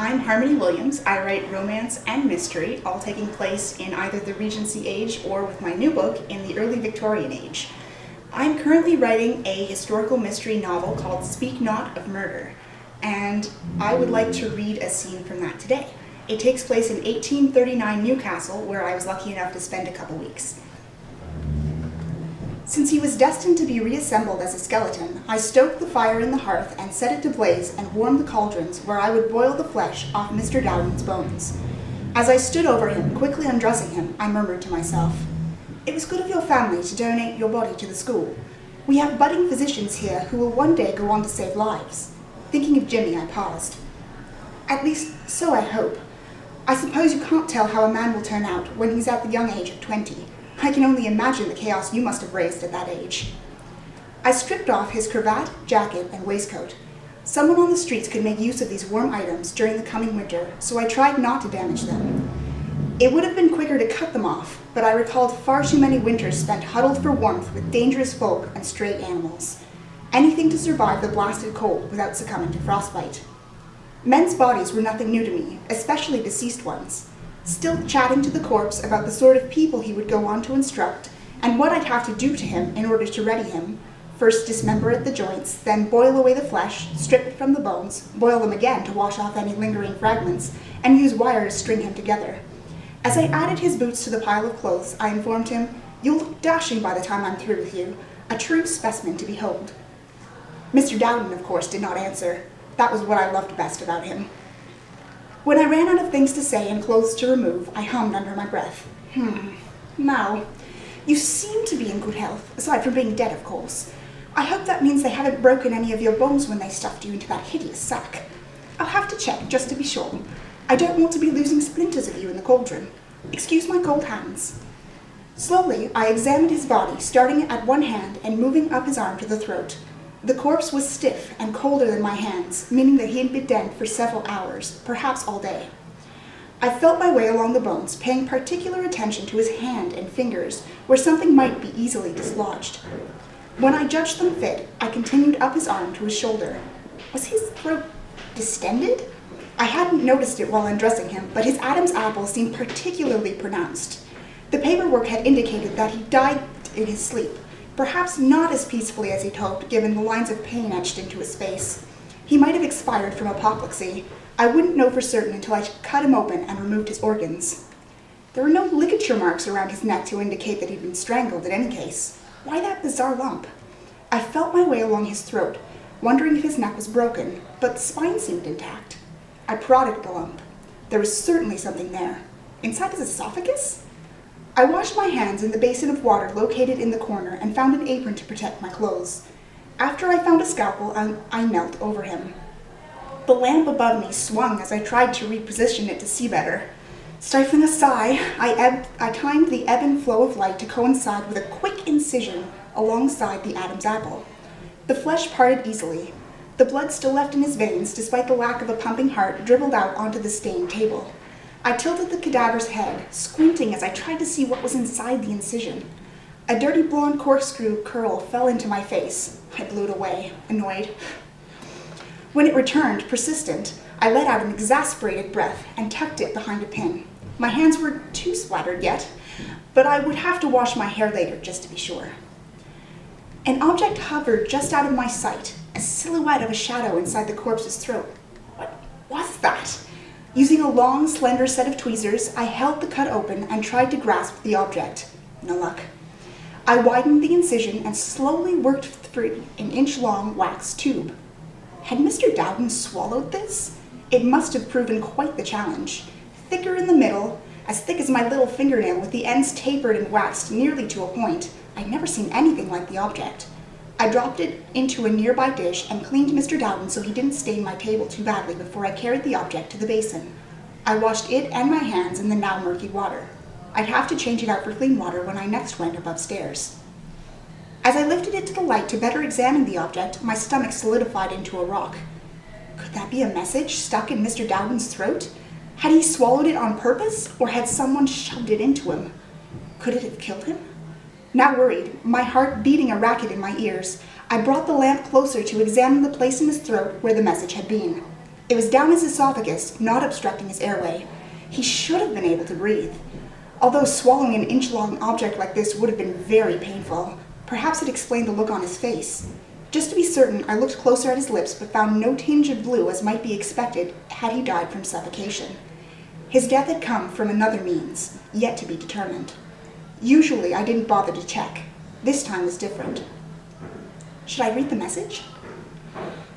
I'm Harmony Williams. I write romance and mystery, all taking place in either the Regency age or, with my new book, in the early Victorian age. I'm currently writing a historical mystery novel called Speak Not of Murder, and I would like to read a scene from that today. It takes place in 1839 Newcastle, where I was lucky enough to spend a couple weeks. Since he was destined to be reassembled as a skeleton, I stoked the fire in the hearth and set it to blaze and warmed the cauldrons where I would boil the flesh off Mr. Dowden's bones. As I stood over him, quickly undressing him, I murmured to myself, "It was good of your family to donate your body to the school. We have budding physicians here who will one day go on to save lives." Thinking of Jimmy, I paused. "At least, so I hope. I suppose you can't tell how a man will turn out when he's at the young age of 20. I can only imagine the chaos you must have raised at that age." I stripped off his cravat, jacket, and waistcoat. Someone on the streets could make use of these warm items during the coming winter, so I tried not to damage them. It would have been quicker to cut them off, but I recalled far too many winters spent huddled for warmth with dangerous folk and stray animals. Anything to survive the blasted cold without succumbing to frostbite. Men's bodies were nothing new to me, especially deceased ones. Still chatting to the corpse about the sort of people he would go on to instruct, and what I'd have to do to him in order to ready him. First dismember at the joints, then boil away the flesh, strip it from the bones, boil them again to wash off any lingering fragments, and use wire to string him together. As I added his boots to the pile of clothes, I informed him, "You'll look dashing by the time I'm through with you, a true specimen to behold." Mr. Dowden, of course, did not answer. That was what I loved best about him. When I ran out of things to say and clothes to remove, I hummed under my breath. Now, you seem to be in good health, aside from being dead, of course. I hope that means they haven't broken any of your bones when they stuffed you into that hideous sack. I'll have to check, just to be sure. I don't want to be losing splinters of you in the cauldron. Excuse my cold hands. Slowly, I examined his body, starting at one hand and moving up his arm to the throat. The corpse was stiff and colder than my hands, meaning that he had been dead for several hours, perhaps all day. I felt my way along the bones, paying particular attention to his hand and fingers, where something might be easily dislodged. When I judged them fit, I continued up his arm to his shoulder. Was his throat distended? I hadn't noticed it while undressing him, but his Adam's apple seemed particularly pronounced. The paperwork had indicated that he died in his sleep. Perhaps not as peacefully as he'd hoped, given the lines of pain etched into his face. He might have expired from apoplexy. I wouldn't know for certain until I cut him open and removed his organs. There were no ligature marks around his neck to indicate that he'd been strangled in any case. Why that bizarre lump? I felt my way along his throat, wondering if his neck was broken, but the spine seemed intact. I prodded at the lump. There was certainly something there. Inside his esophagus? I washed my hands in the basin of water located in the corner and found an apron to protect my clothes. After I found a scalpel, I knelt over him. The lamp above me swung as I tried to reposition it to see better. Stifling a sigh, I timed the ebb and flow of light to coincide with a quick incision alongside the Adam's apple. The flesh parted easily. The blood still left in his veins, despite the lack of a pumping heart, dribbled out onto the stained table. I tilted the cadaver's head, squinting as I tried to see what was inside the incision. A dirty blonde corkscrew curl fell into my face. I blew it away, annoyed. When it returned, persistent, I let out an exasperated breath and tucked it behind a pin. My hands were too splattered yet, but I would have to wash my hair later just to be sure. An object hovered just out of my sight, a silhouette of a shadow inside the corpse's throat. What was that? Using a long, slender set of tweezers, I held the cut open and tried to grasp the object. No luck. I widened the incision and slowly worked free an inch-long wax tube. Had Mr. Dowden swallowed this? It must have proven quite the challenge. Thicker in the middle, as thick as my little fingernail with the ends tapered and waxed nearly to a point. I'd never seen anything like the object. I dropped it into a nearby dish and cleaned Mr. Dowden so he didn't stain my table too badly before I carried the object to the basin. I washed it and my hands in the now murky water. I'd have to change it out for clean water when I next went up upstairs. As I lifted it to the light to better examine the object, my stomach solidified into a rock. Could that be a message stuck in Mr. Dowden's throat? Had he swallowed it on purpose, or had someone shoved it into him? Could it have killed him? Now worried, my heart beating a racket in my ears, I brought the lamp closer to examine the place in his throat where the message had been. It was down his esophagus, not obstructing his airway. He should have been able to breathe. Although swallowing an inch-long object like this would have been very painful, perhaps it explained the look on his face. Just to be certain, I looked closer at his lips but found no tinge of blue as might be expected had he died from suffocation. His death had come from another means, yet to be determined. Usually I didn't bother to check. This time was different. Should I read the message?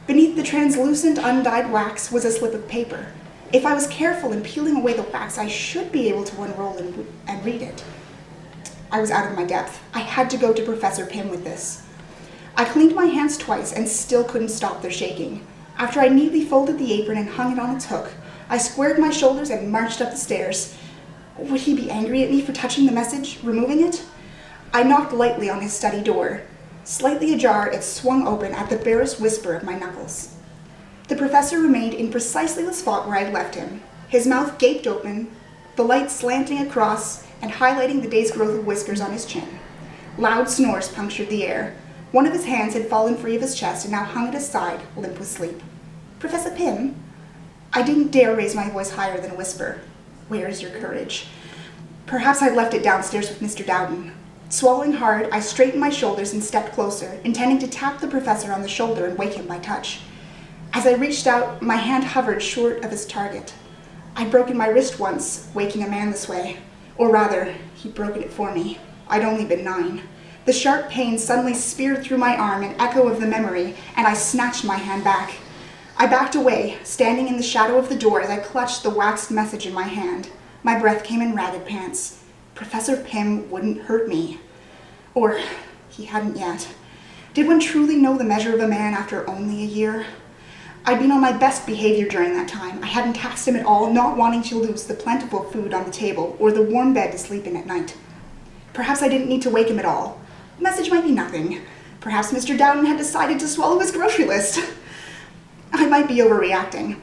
Beneath the translucent, undyed wax was a slip of paper. If I was careful in peeling away the wax, I should be able to unroll and read it. I was out of my depth. I had to go to Professor Pym with this. I cleaned my hands twice and still couldn't stop their shaking. After I neatly folded the apron and hung it on its hook, I squared my shoulders and marched up the stairs. Would he be angry at me for touching the message, removing it? I knocked lightly on his study door. Slightly ajar, it swung open at the barest whisper of my knuckles. The professor remained in precisely the spot where I had left him, his mouth gaped open, the light slanting across and highlighting the day's growth of whiskers on his chin. Loud snores punctured the air. One of his hands had fallen free of his chest and now hung at his side, limp with sleep. Professor Pym? I didn't dare raise my voice higher than a whisper. Where is your courage? Perhaps I'd left it downstairs with Mr. Dowden. Swallowing hard, I straightened my shoulders and stepped closer, intending to tap the professor on the shoulder and wake him by touch. As I reached out, my hand hovered short of his target. I'd broken my wrist once, waking a man this way. Or rather, he'd broken it for me. I'd only been 9. The sharp pain suddenly speared through my arm, an echo of the memory, and I snatched my hand back. I backed away, standing in the shadow of the door as I clutched the waxed message in my hand. My breath came in ragged pants. Professor Pym wouldn't hurt me. Or he hadn't yet. Did one truly know the measure of a man after only a year? I'd been on my best behavior during that time. I hadn't taxed him at all, not wanting to lose the plentiful food on the table or the warm bed to sleep in at night. Perhaps I didn't need to wake him at all. The message might be nothing. Perhaps Mr. Dowden had decided to swallow his grocery list. I might be overreacting.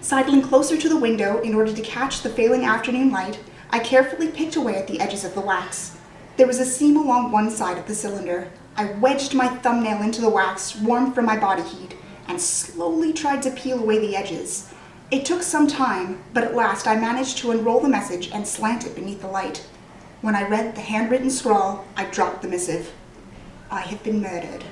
Sidling closer to the window in order to catch the failing afternoon light, I carefully picked away at the edges of the wax. There was a seam along one side of the cylinder. I wedged my thumbnail into the wax, warm from my body heat, and slowly tried to peel away the edges. It took some time, but at last I managed to unroll the message and slant it beneath the light. When I read the handwritten scrawl, I dropped the missive. I have been murdered.